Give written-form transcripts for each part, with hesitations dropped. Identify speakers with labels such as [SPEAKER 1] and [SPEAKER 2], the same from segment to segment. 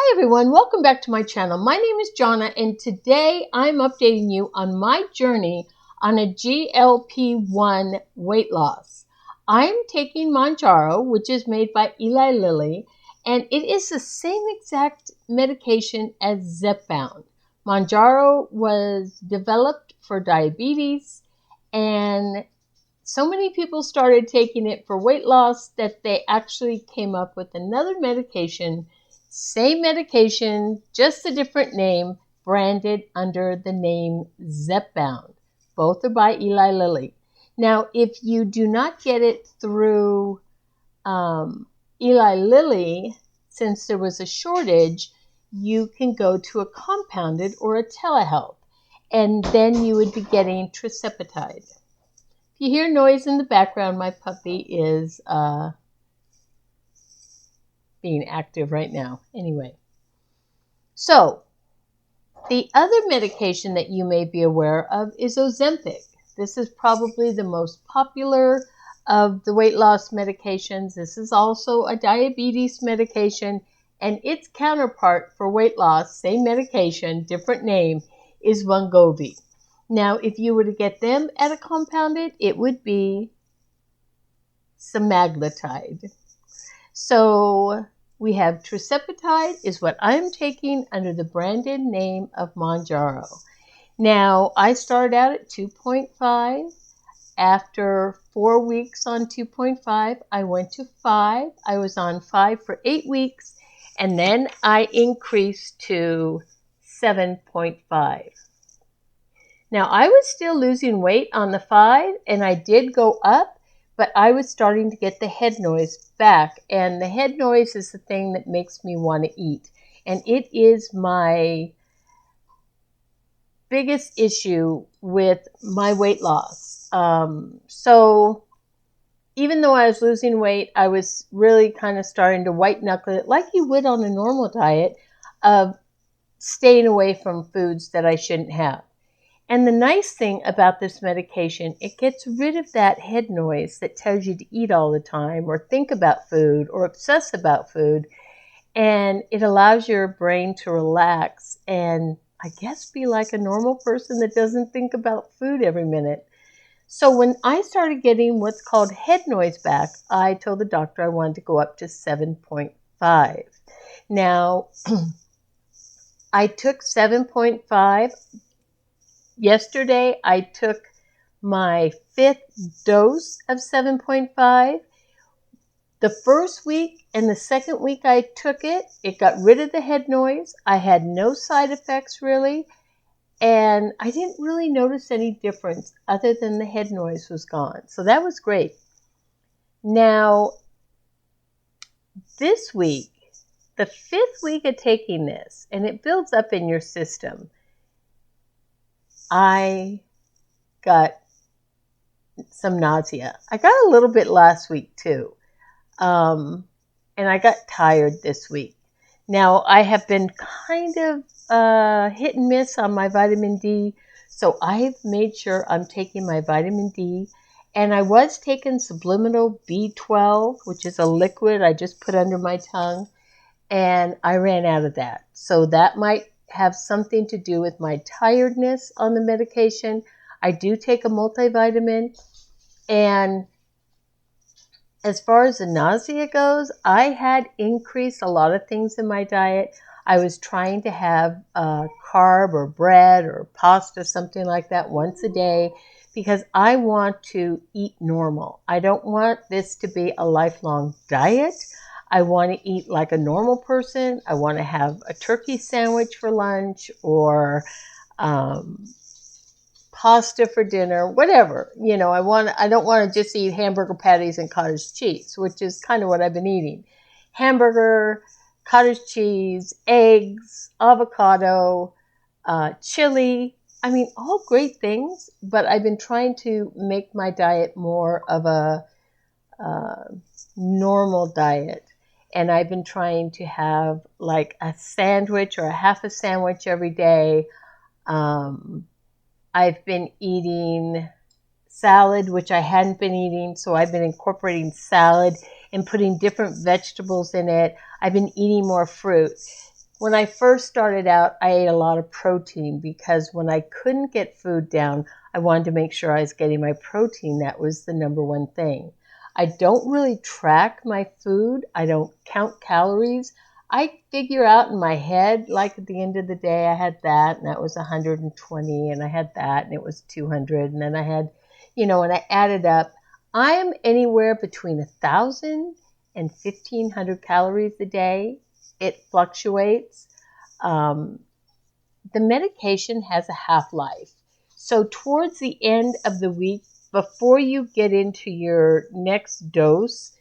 [SPEAKER 1] Hi everyone, welcome back to my channel. My name is Johnna and today I'm updating you on my journey on a GLP-1 weight loss. I'm taking Mounjaro, which is made by Eli Lilly, and it is the same exact medication as Zepbound. Mounjaro was developed for diabetes, and so many people started taking it for weight loss that they actually came up with another medication, same medication, just a different name, branded under the name Zepbound. Both are by Eli Lilly. Now, if you do not get it through Eli Lilly, since there was a shortage, you can go to a compounded or a telehealth, and then you would be getting tirzepatide. If you hear noise in the background, my puppy is being active right now. Anyway, so the other medication that you may be aware of is Ozempic. This is probably the most popular of the weight loss medications. This is also a diabetes medication, and its counterpart for weight loss, same medication, different name, is Wegovy. Now, if you were to get them at a compounded, it would be semaglutide. So we have tirzepatide is what I'm taking under the branded name of Mounjaro. Now, I started out at 2.5. After 4 weeks on 2.5, I went to 5. I was on 5 for 8 weeks, and then I increased to 7.5. Now, I was still losing weight on the 5, and I did go up, but I was starting to get the head noise back, and the head noise is the thing that makes me want to eat, and it is my biggest issue with my weight loss. So even though I was losing weight, I was really kind of starting to white knuckle it like you would on a normal diet of staying away from foods that I shouldn't have. And the nice thing about this medication, it gets rid of that head noise that tells you to eat all the time or think about food or obsess about food. And it allows your brain to relax and, I guess, be like a normal person that doesn't think about food every minute. So when I started getting what's called head noise back, I told the doctor I wanted to go up to 7.5. Now, I took 7.5. Yesterday, I took my 5th dose of 7.5. The first week and the second week I took it, it got rid of the head noise. I had no side effects really, and I didn't really notice any difference other than the head noise was gone. So that was great. Now, this week, the 5th week of taking this, and it builds up in your system, I got some nausea. I got a little bit last week too. And I got tired this week. Now, I have been kind of hit and miss on my vitamin D, so I've made sure I'm taking my vitamin D. And I was taking subliminal B12, which is a liquid I just put under my tongue, and I ran out of that. So that might have something to do with my tiredness on the medication. I do take a multivitamin, and as far as the nausea goes, I had increased a lot of things in my diet. I was trying to have carb or bread or pasta, something like that, once a day, because I want to eat normal. I don't want this to be a lifelong diet. I want to eat like a normal person. I want to have a turkey sandwich for lunch or pasta for dinner, whatever. You know, I don't want to just eat hamburger patties and cottage cheese, which is kind of what I've been eating. Hamburger, cottage cheese, eggs, avocado, chili. I mean, all great things, but I've been trying to make my diet more of a normal diet. And I've been trying to have like a sandwich or a half a sandwich every day. I've been eating salad, which I hadn't been eating, so I've been incorporating salad and putting different vegetables in it. I've been eating more fruit. When I first started out, I ate a lot of protein because when I couldn't get food down, I wanted to make sure I was getting my protein. That was the number one thing. I don't really track my food. I don't count calories. I figure out in my head, like at the end of the day, I had that, and that was 120, and I had that, and it was 200, and then I had, and I added up. I'm anywhere between 1,000 and 1,500 calories a day. It fluctuates. Um, the medication has a half-life. So towards the end of the week, before you get into your next dose,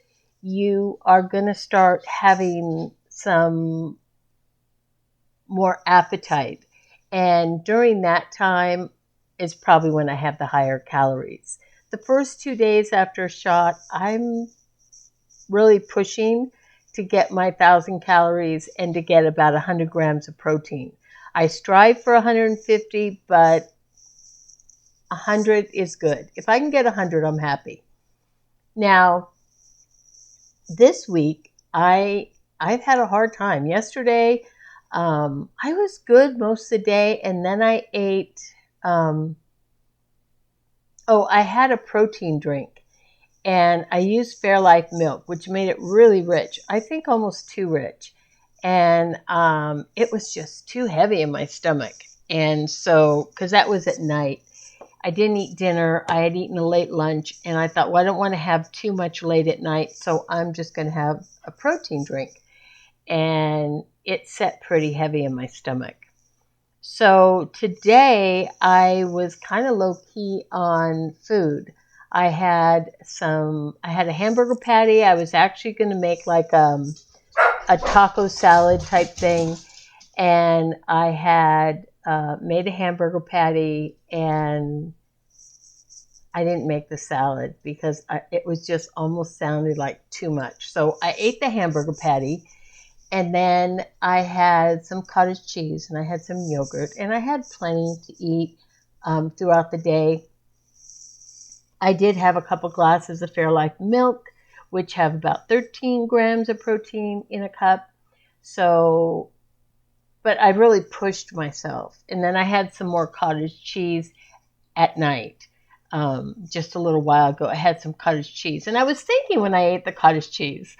[SPEAKER 1] you are going to start having some more appetite. And during that time is probably when I have the higher calories. The first 2 days after a shot, I'm really pushing to get my 1,000 calories and to get about 100 grams of protein. I strive for 150, but 100 is good. If I can get 100, I'm happy. Now, this week, I've had a hard time. Yesterday, I was good most of the day, and then I ate. I had a protein drink, and I used Fairlife milk, which made it really rich. I think almost too rich, and it was just too heavy in my stomach. And so, because that was at night, I didn't eat dinner. I had eaten a late lunch, and I thought, well, I don't want to have too much late at night, so I'm just going to have a protein drink. And it set pretty heavy in my stomach. So today I was kind of low key on food. I had a hamburger patty. I was actually going to make like a taco salad type thing. And I had made a hamburger patty, and I didn't make the salad because it was just almost sounded like too much. So I ate the hamburger patty, and then I had some cottage cheese, and I had some yogurt, and I had plenty to eat throughout the day. I did have a couple glasses of Fairlife milk, which have about 13 grams of protein in a cup. So, but I really pushed myself. And then I had some more cottage cheese at night. Just a little while ago, I had some cottage cheese. And I was thinking when I ate the cottage cheese,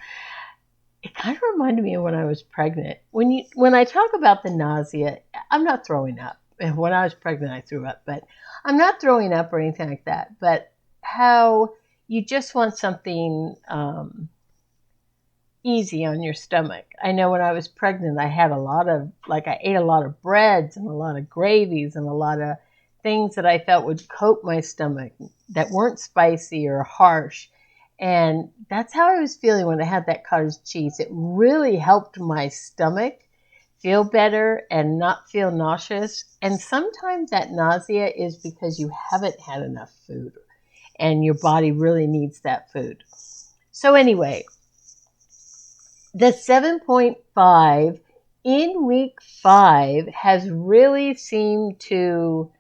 [SPEAKER 1] it kind of reminded me of when I was pregnant. When I talk about the nausea, I'm not throwing up. And when I was pregnant, I threw up, but I'm not throwing up or anything like that. But how you just want something easy on your stomach. I know when I was pregnant, I ate a lot of breads and a lot of gravies and a lot of things that I felt would coat my stomach that weren't spicy or harsh. And that's how I was feeling when I had that cottage cheese. It really helped my stomach feel better and not feel nauseous. And sometimes that nausea is because you haven't had enough food and your body really needs that food. So anyway, the 7.5 in week 5 has really seemed to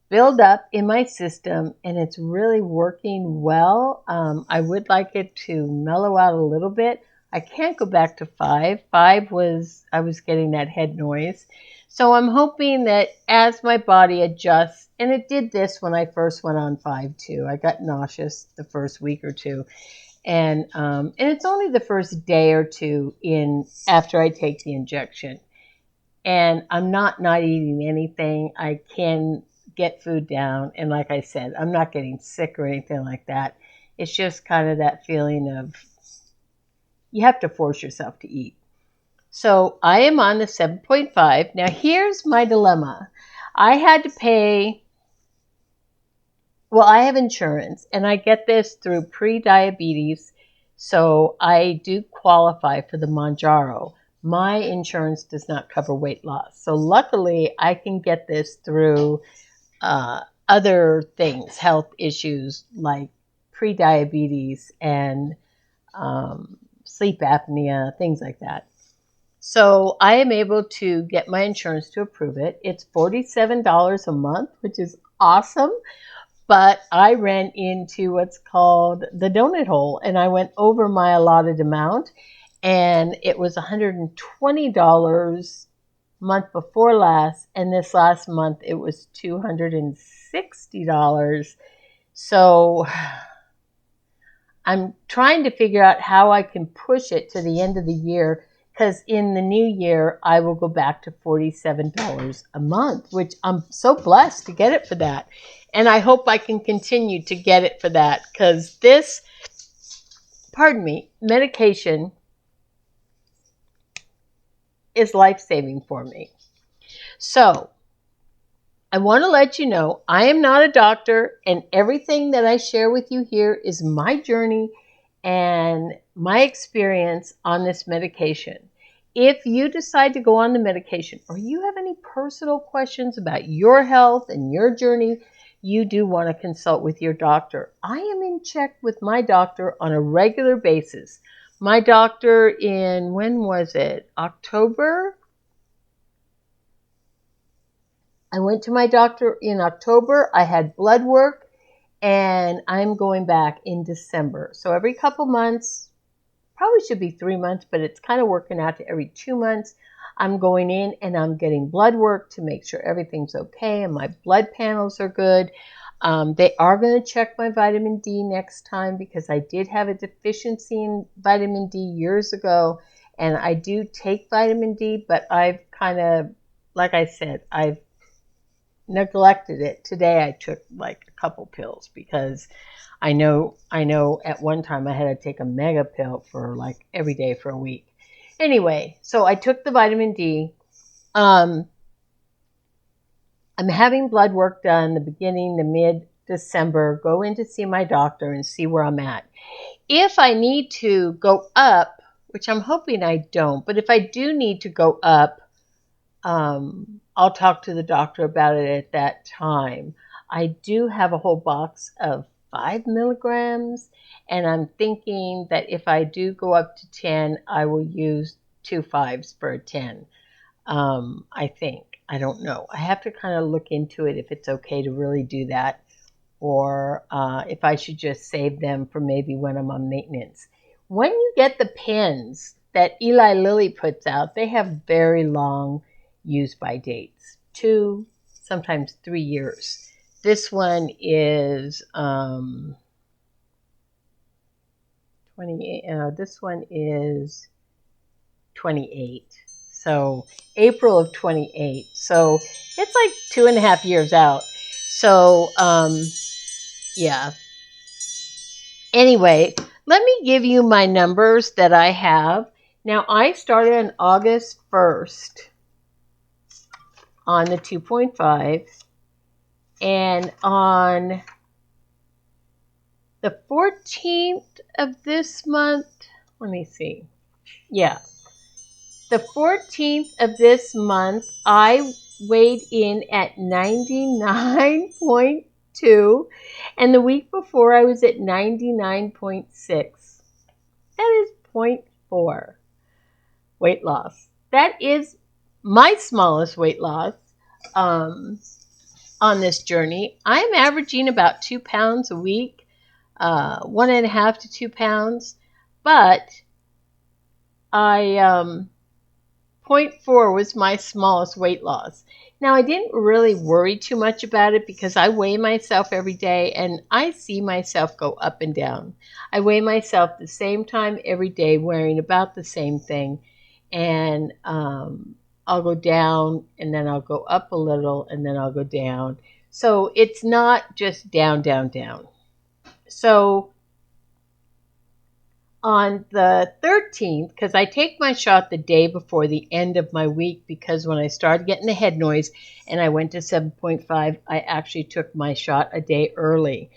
[SPEAKER 1] build up in my system, and it's really working well. I would like it to mellow out a little bit. I can't go back to 5. 5 was, I was getting that head noise. So I'm hoping that as my body adjusts, and it did this when I first went on 5 too. I got nauseous the first week or two. And it's only the first day or two after I take the injection. And I'm not eating anything. I can get food down. And like I said, I'm not getting sick or anything like that. It's just kind of that feeling of you have to force yourself to eat. So I am on the 7.5. Now here's my dilemma. I had to pay, well, I have insurance, and I get this through pre-diabetes, so I do qualify for the Mounjaro. My insurance does not cover weight loss. So luckily, I can get this through other things, health issues like pre-diabetes and sleep apnea, things like that. So I am able to get my insurance to approve it. It's $47 a month, which is awesome. But I ran into what's called the donut hole, and I went over my allotted amount. and it was $120 month before last, and this last month it was $260. So I'm trying to figure out how I can push it to the end of the year, because in the new year I will go back to $47 a month, which I'm so blessed to get it for that. And I hope I can continue to get it for that, because this, medication is life-saving for me. So I want to let you know I am not a doctor, and everything that I share with you here is my journey and my experience on this medication. If you decide to go on the medication, or you have any personal questions about your health and your journey, you do want to consult with your doctor. I am in check with my doctor on a regular basis. My doctor in, when was it? October? I went to my doctor in October. I had blood work, and I'm going back in December. So every couple months, probably should be 3 months, but it's kind of working out to every 2 months. I'm going in and I'm getting blood work to make sure everything's okay and my blood panels are good. They are going to check my vitamin D next time, because I did have a deficiency in vitamin D years ago, and I do take vitamin D, but I've kind of, like I said, I've neglected it. Today I took like a couple pills, because I know at one time I had to take a mega pill for like every day for a week. Anyway, so I took the vitamin D. I'm having blood work done the mid-December. Go in to see my doctor and see where I'm at. If I need to go up, which I'm hoping I don't, but if I do need to go up, I'll talk to the doctor about it at that time. I do have a whole box of 5 milligrams, and I'm thinking that if I do go up to 10, I will use 2 5s for a 10. I think. I don't know. I have to kind of look into it if it's okay to really do that, or if I should just save them for maybe when I'm on maintenance. When you get the pens that Eli Lilly puts out, they have very long use-by dates, 2, sometimes 3 years. This one is 28. This one is 28. So April of 28. So it's like 2.5 years out. So yeah. Anyway, let me give you my numbers that I have. Now, I started on August 1st on the 2.5, and on the 14th of this month, let me see. Yeah. The 14th of this month, I weighed in at 99.2, and the week before I was at 99.6. That is 0.4 weight loss. That is my smallest weight loss on this journey. I'm averaging about 2 pounds a week, 1.5 to 2 pounds, but I 0.4 was my smallest weight loss. Now, I didn't really worry too much about it, because I weigh myself every day and I see myself go up and down. I weigh myself the same time every day, wearing about the same thing, and I'll go down and then I'll go up a little and then I'll go down. So it's not just down, down, down. So on the 13th, because I take my shot the day before the end of my week, because when I started getting the head noise and I went to 7.5, I actually took my shot a day early.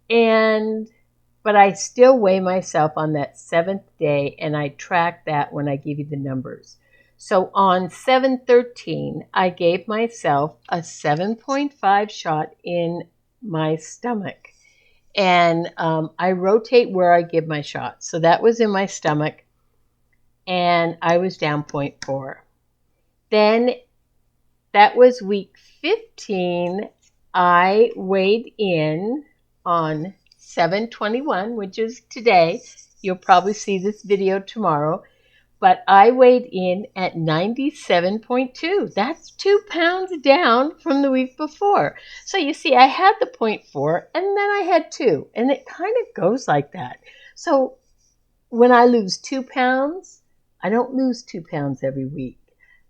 [SPEAKER 1] But I still weigh myself on that 7th day, and I track that when I give you the numbers. So on 7/13, I gave myself a 7.5 shot in my stomach. And I rotate where I give my shots. So that was in my stomach, and I was down 0.4. Then that was week 15. I weighed in on 7/21, which is today, You'll probably see this video tomorrow. But I weighed in at 97.2. That's 2 pounds down from the week before. So you see, I had the 0.4 and then I had 2. And it kind of goes like that. So when I lose 2 pounds, I don't lose 2 pounds every week.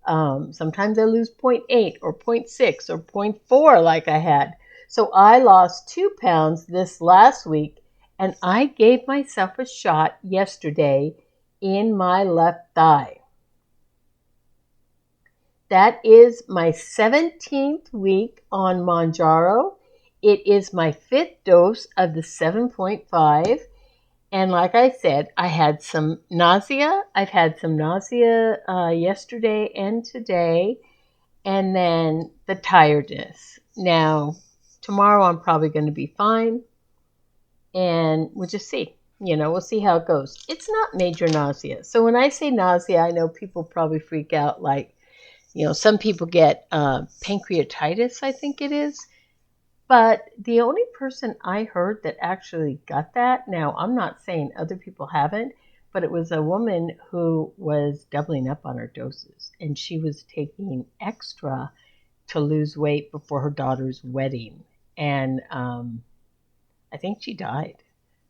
[SPEAKER 1] Sometimes I lose 0.8 or 0.6 or 0.4 like I had. So I lost 2 pounds this last week, and I gave myself a shot yesterday in my left thigh. That is my 17th week on Mounjaro. It is my 5th dose of the 7.5. And like I said, I had some nausea. I've had some nausea yesterday and today. And then the tiredness. Now, tomorrow I'm probably going to be fine. And we'll just see. We'll see how it goes. It's not major nausea. So when I say nausea, I know people probably freak out like, some people get pancreatitis, I think it is. But the only person I heard that actually got that, now I'm not saying other people haven't, but it was a woman who was doubling up on her doses. And she was taking extra to lose weight before her daughter's wedding. And I think she died.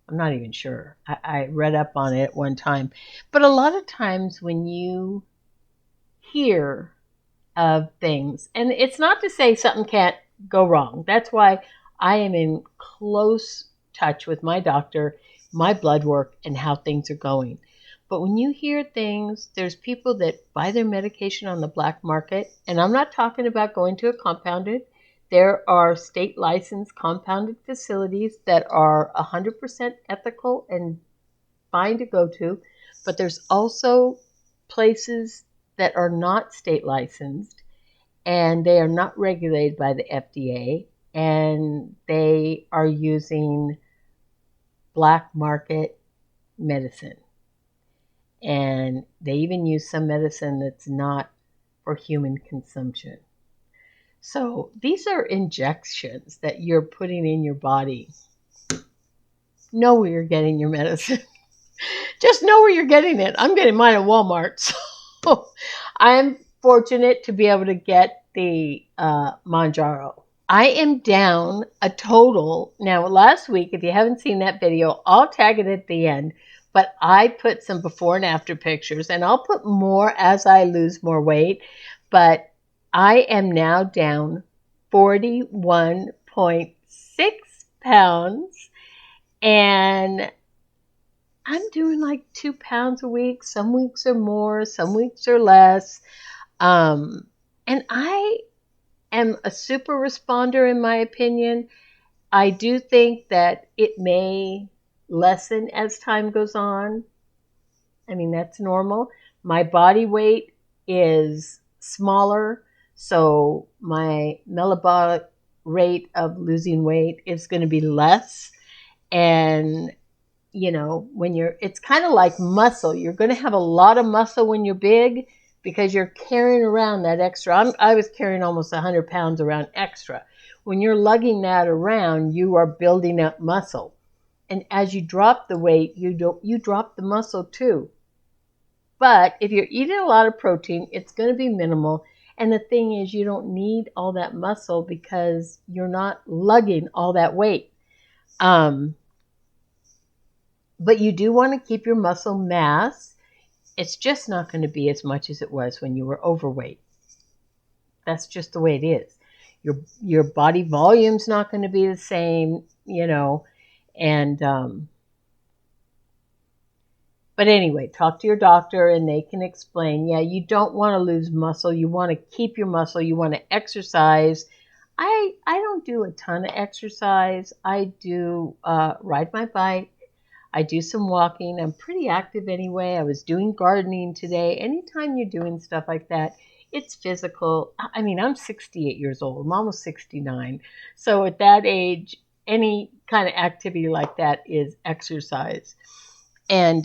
[SPEAKER 1] I'm not even sure. I read up on it at one time. But a lot of times when you hear of things, and it's not to say something can't go wrong. That's why I am in close touch with my doctor, my blood work, and how things are going. But when you hear things, there's people that buy their medication on the black market, and I'm not talking about going to a compounded. There are state licensed compounded facilities that are 100% ethical and fine to go to, but there's also places that are not state licensed, and they are not regulated by the FDA, and they are using black market medicine. And they even use some medicine that's not for human consumption. So these are injections that you're putting in your body. Know where you're getting your medicine. Just know where you're getting it. I'm getting mine at Walmart. So I'm fortunate to be able to get the Mounjaro. I am down a total. Now, last week, if you haven't seen that video, I'll tag it at the end. But I put some before and after pictures, and I'll put more as I lose more weight. But I am now down 41.6 pounds, and I'm doing like 2 pounds a week. Some weeks are more, some weeks are less. And I am a super responder in my opinion. I do think that it may lessen as time goes on. I mean, that's normal. My body weight is smaller, so my metabolic rate of losing weight is going to be less. And it's kind of like muscle. You're going to have a lot of muscle when you're big because you're carrying around that extra. I was carrying almost 100 pounds around extra. When you're lugging that around, you are building up muscle. And as you drop the weight, you drop the muscle too. But if you're eating a lot of protein, it's going to be minimal. And the thing is, you don't need all that muscle because you're not lugging all that weight. But you do want to keep your muscle mass. It's just not going to be as much as it was when you were overweight. That's just the way it is. Your body volume's not going to be the same, and but anyway, talk to your doctor and they can explain, you don't want to lose muscle. You want to keep your muscle. You want to exercise. I don't do a ton of exercise. I do ride my bike. I do some walking. I'm pretty active anyway. I was doing gardening today. Anytime you're doing stuff like that, it's physical. I mean, I'm 68 years old. I'm almost 69. So at that age, any kind of activity like that is exercise. And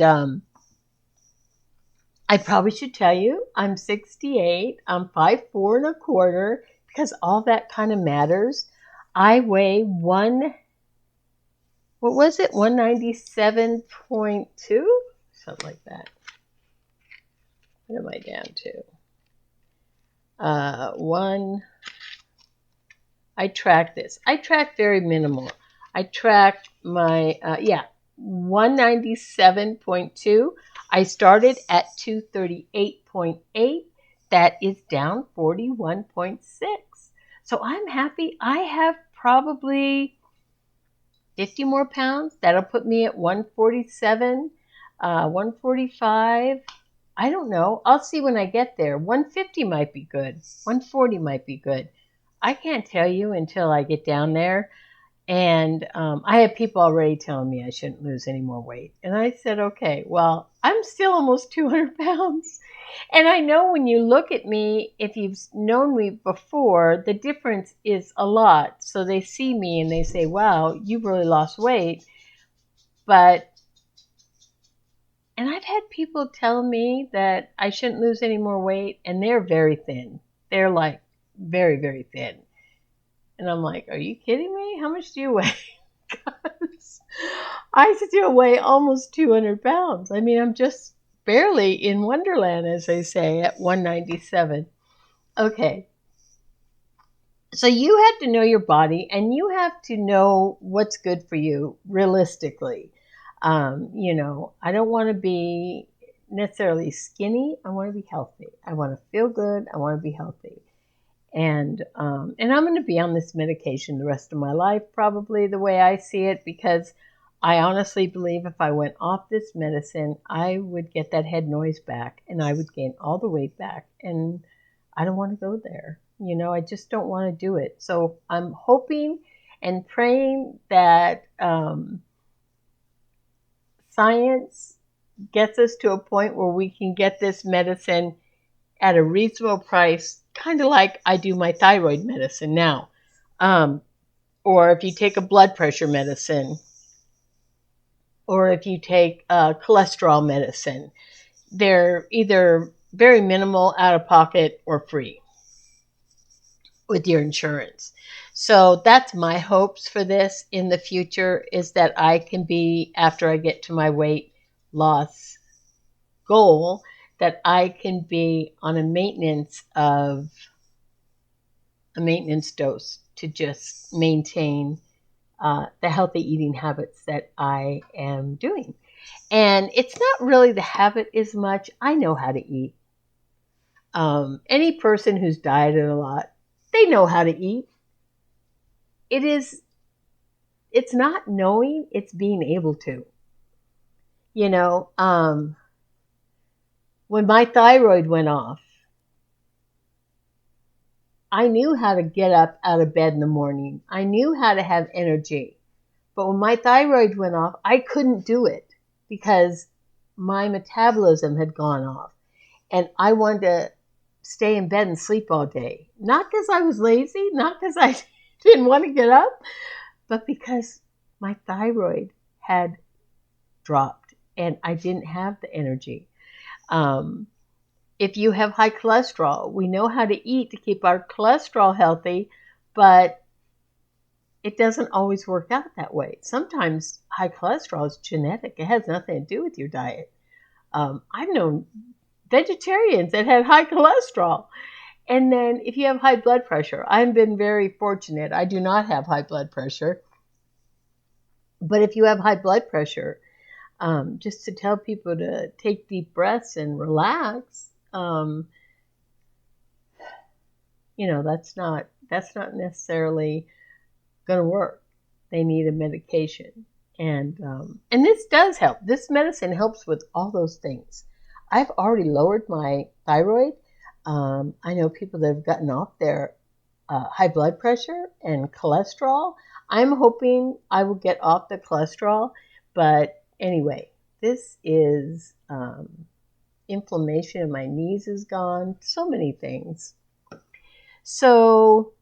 [SPEAKER 1] I probably should tell you, I'm 68. I'm 5'4" and a quarter because all that kind of matters. I weigh what was it? 197.2? Something like that. What am I down to? I track this. I track very minimal. I track my, 197.2. I started at 238.8. That is down 41.6. So I'm happy. I have probably 50 more pounds. That'll put me at 147, 145. I don't know. I'll see when I get there. 150 might be good. 140 might be good. I can't tell you until I get down there. And I have people already telling me I shouldn't lose any more weight. And I said, okay, well, I'm still almost 200 pounds. And I know when you look at me, if you've known me before, the difference is a lot. So they see me and they say, wow, you've really lost weight. And I've had people tell me that I shouldn't lose any more weight, and they're very thin. They're like very, very thin. And I'm like, are you kidding me? How much do you weigh? Because I still weigh almost 200 pounds. I mean, I'm just barely in Wonderland, as they say, at 197. Okay. So you have to know your body, and you have to know what's good for you realistically. I don't want to be necessarily skinny. I want to be healthy. I want to feel good. I want to be healthy. And I'm going to be on this medication the rest of my life, probably the way I see it, because I honestly believe if I went off this medicine, I would get that head noise back and I would gain all the weight back. And I don't want to go there. I just don't want to do it. So I'm hoping and praying that science gets us to a point where we can get this medicine at a reasonable price, kind of like I do my thyroid medicine now. Or if you take a blood pressure medicine, or if you take cholesterol medicine, they're either very minimal out of pocket or free with your insurance. So that's my hopes for this in the future, is that I can be, after I get to my weight loss goal, that I can be on a maintenance dose to just maintain the healthy eating habits that I am doing. And it's not really the habit as much. I know how to eat. Any person who's dieted a lot, they know how to eat. It's not knowing, it's being able to. When my thyroid went off, I knew how to get up out of bed in the morning. I knew how to have energy. But when my thyroid went off, I couldn't do it because my metabolism had gone off. And I wanted to stay in bed and sleep all day. Not because I was lazy, not because I didn't want to get up, but because my thyroid had dropped and I didn't have the energy. If you have high cholesterol, we know how to eat to keep our cholesterol healthy, but it doesn't always work out that way. Sometimes high cholesterol is genetic. It has nothing to do with your diet. I've known vegetarians that had high cholesterol. And then if you have high blood pressure, I've been very fortunate. I do not have high blood pressure. But if you have high blood pressure, just to tell people to take deep breaths and relax, that's not necessarily going to work. They need a medication. And this does help. This medicine helps with all those things. I've already lowered my thyroid. I know people that have gotten off their high blood pressure and cholesterol. I'm hoping I will get off the cholesterol. But anyway, this is inflammation in my knees is gone. So many things. So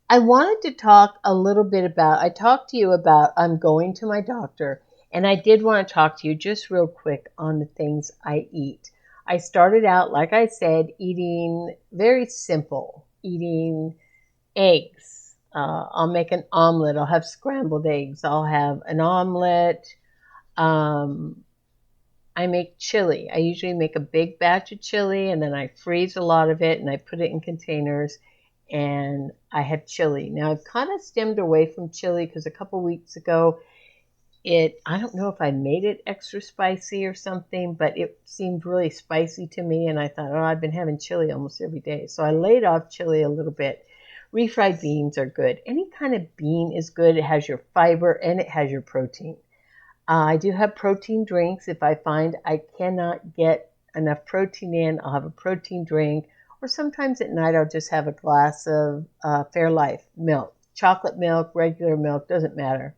[SPEAKER 1] I wanted to talk a little bit about, I talked to you about I'm going to my doctor, and I did want to talk to you just real quick on the things I eat. I started out, like I said, eating very simple, eating eggs, I'll make an omelet. I'll have scrambled eggs. I'll have an omelet. Um, I make chili. I usually make a big batch of chili and then I freeze a lot of it and I put it in containers and I have chili. Now I've kind of stemmed away from chili because a couple weeks ago I don't know if I made it extra spicy or something, but it seemed really spicy to me and I thought, oh, I've been having chili almost every day. So I laid off chili a little bit. Refried beans are good. Any kind of bean is good. It has your fiber and it has your protein. I do have protein drinks. If I find I cannot get enough protein in, I'll have a protein drink. Or sometimes at night I'll just have a glass of Fairlife milk. Chocolate milk, regular milk, doesn't matter.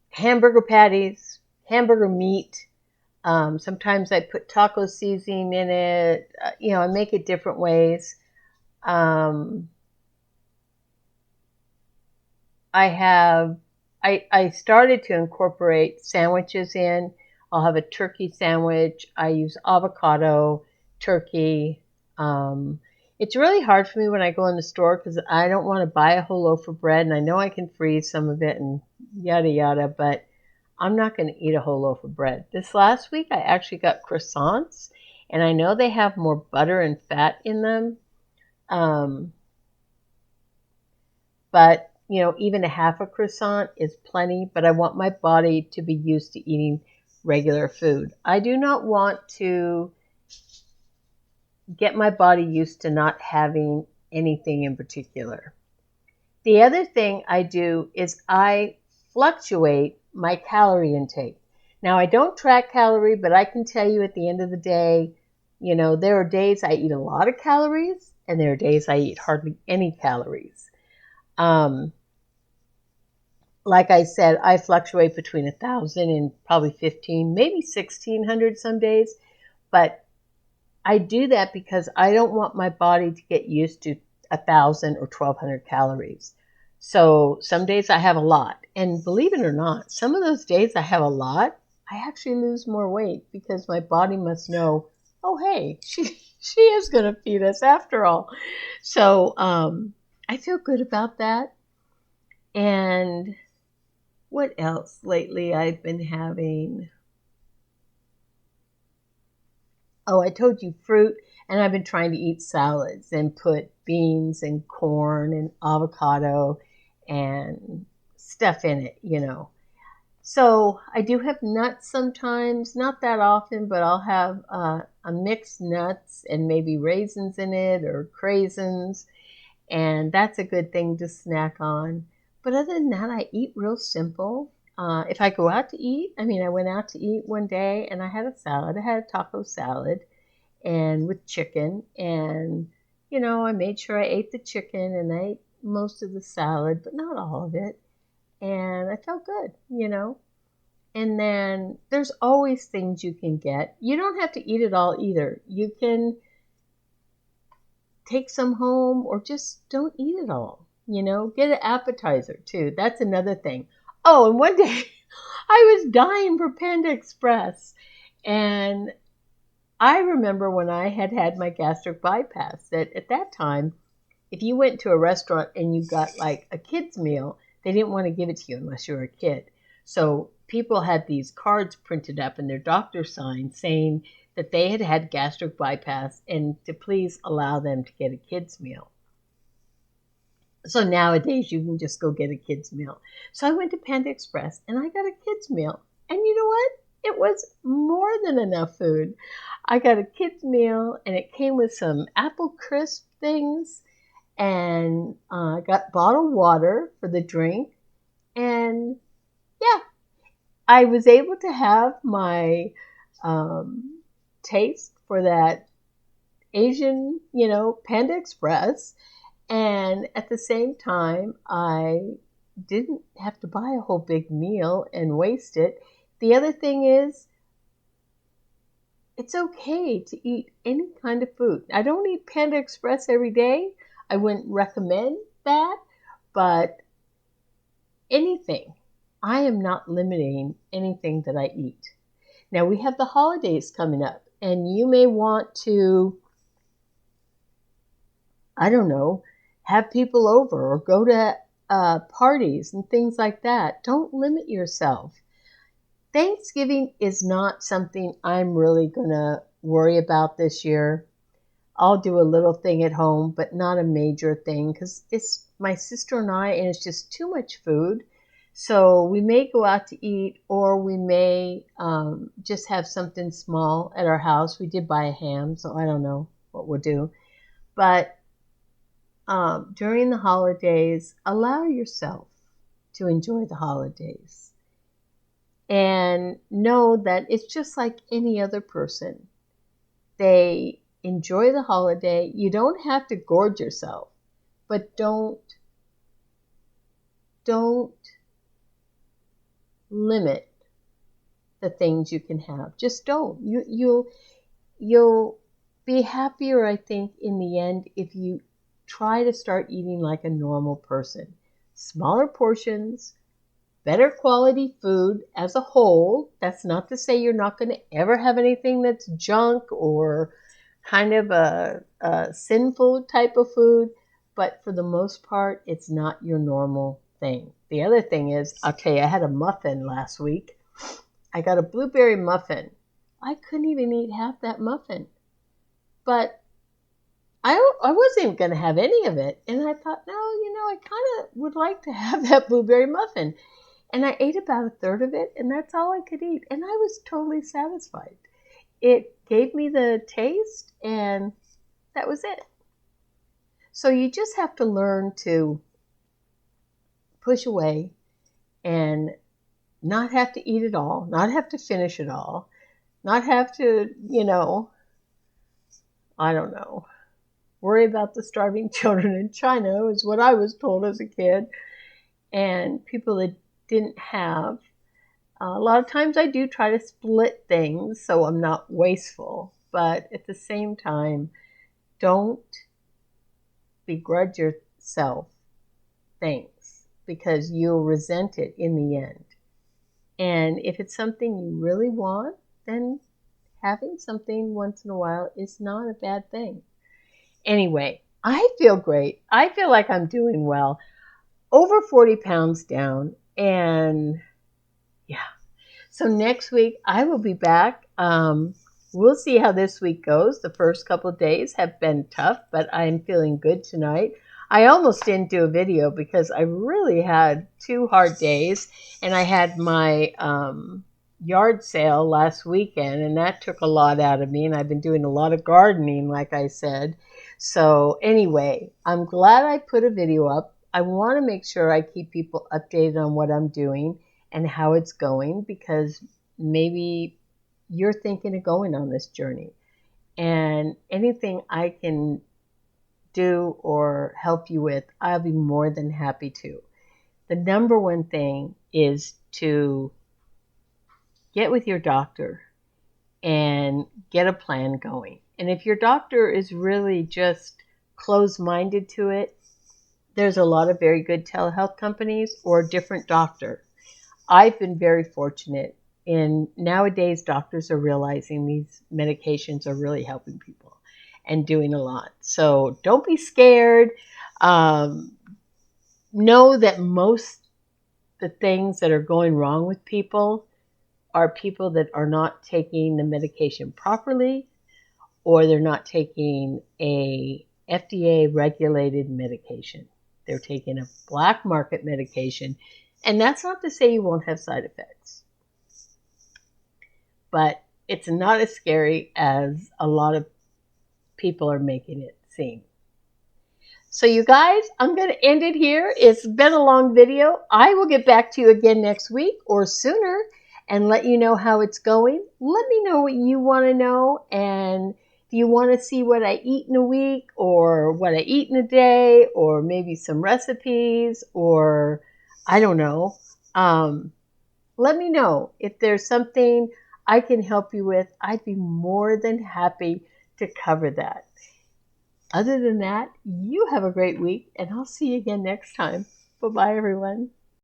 [SPEAKER 1] Hamburger patties, hamburger meat. Sometimes I put taco seasoning in it. I make it different ways. Um, I started to incorporate sandwiches in. I'll have a turkey sandwich. I use avocado, turkey. It's really hard for me when I go in the store because I don't want to buy a whole loaf of bread, and I know I can freeze some of it and yada yada, but I'm not going to eat a whole loaf of bread. This last week I actually got croissants, and I know they have more butter and fat in them. But even a half a croissant is plenty, but I want my body to be used to eating regular food. I do not want to get my body used to not having anything in particular. The other thing I do is I fluctuate my calorie intake. Now, I don't track calorie, but I can tell you at the end of the day, there are days I eat a lot of calories, and there are days I eat hardly any calories. Like I said, I fluctuate between 1,000 and probably 15, maybe 1,600 some days. But I do that because I don't want my body to get used to 1,000 or 1,200 calories. So some days I have a lot. And believe it or not, some of those days I have a lot, I actually lose more weight because my body must know, oh, hey, she is going to feed us after all. So I feel good about that. And what else lately I've been having? Oh, I told you fruit, and I've been trying to eat salads and put beans and corn and avocado and stuff in it, So I do have nuts sometimes, not that often, but I'll have a mixed nuts and maybe raisins in it or craisins, and that's a good thing to snack on. But other than that, I eat real simple. If I go out to eat, I went out to eat one day and I had a salad. I had a taco salad and with chicken. And, I made sure I ate the chicken and I ate most of the salad, but not all of it. And I felt good, And then there's always things you can get. You don't have to eat it all either. You can take some home or just don't eat it all. Get an appetizer too. That's another thing. Oh, and one day I was dying for Panda Express. And I remember when I had my gastric bypass that at that time, if you went to a restaurant and you got like a kid's meal, they didn't want to give it to you unless you were a kid. So people had these cards printed up and their doctor signed saying that they had had gastric bypass and to please allow them to get a kid's meal. So nowadays you can just go get a kid's meal. So I went to Panda Express and I got a kid's meal. And you know what? It was more than enough food. I got a kid's meal and it came with some apple crisp things and I got bottled water for the drink. And yeah, I was able to have my taste for that Asian, Panda Express. And at the same time, I didn't have to buy a whole big meal and waste it. The other thing is, it's okay to eat any kind of food. I don't eat Panda Express every day. I wouldn't recommend that, but anything. I am not limiting anything that I eat. Now, we have the holidays coming up, and you may want to I don't know, have people over or go to parties and things like that. Don't limit yourself. Thanksgiving is not something I'm really going to worry about this year. I'll do a little thing at home, but not a major thing because it's my sister and I, and it's just too much food. So we may go out to eat, or we may just have something small at our house. We did buy a ham, so I don't know what we'll do. But during the holidays, allow yourself to enjoy the holidays. And know that it's just like any other person. They enjoy the holiday. You don't have to gorge yourself, but don't limit the things you can have. Just don't. You'll be happier, I think, in the end if you try to start eating like a normal person. Smaller portions, better quality food as a whole. That's not to say you're not going to ever have anything that's junk or kind of a sinful type of food, but for the most part, it's not your normal thing. The other thing is, I'll tell you, I had a muffin last week. I got a blueberry muffin. I couldn't even eat half that muffin, but I wasn't going to have any of it. And I thought, no, I kind of would like to have that blueberry muffin. And I ate about a third of it, and that's all I could eat. And I was totally satisfied. It gave me the taste, and that was it. So you just have to learn to push away and not have to eat it all, not have to finish it all, not have to, I don't know, worry about the starving children in China is what I was told as a kid. And people that didn't have. A lot of times I do try to split things so I'm not wasteful, but at the same time, don't begrudge yourself things because you'll resent it in the end. And if it's something you really want, then having something once in a while is not a bad thing. Anyway, I feel great. I feel like I'm doing well. Over 40 pounds down, and yeah. So next week I will be back. We'll see how this week goes. The first couple of days have been tough, but I'm feeling good tonight. I almost didn't do a video because I really had 2 hard days, and I had my yard sale last weekend, and that took a lot out of me, and I've been doing a lot of gardening, like I said. So anyway, I'm glad I put a video up. I want to make sure I keep people updated on what I'm doing and how it's going, because maybe you're thinking of going on this journey. And anything I can do or help you with, I'll be more than happy to. The number one thing is to get with your doctor and get a plan going. And if your doctor is really just closed-minded to it, there's a lot of very good telehealth companies or a different doctor. I've been very fortunate, and nowadays doctors are realizing these medications are really helping people and doing a lot. So don't be scared. Know that most the things that are going wrong with people are people that are not taking the medication properly, or they're not taking a FDA regulated medication. They're taking a black market medication. And that's not to say you won't have side effects. But it's not as scary as a lot of people are making it seem. So you guys, I'm going to end it here. It's been a long video. I will get back to you again next week or sooner and let you know how it's going. Let me know what you want to know. And do you want to see what I eat in a week, or what I eat in a day, or maybe some recipes, or I don't know. Let me know if there's something I can help you with. I'd be more than happy to cover that. Other than that, you have a great week, and I'll see you again next time. Bye-bye, everyone.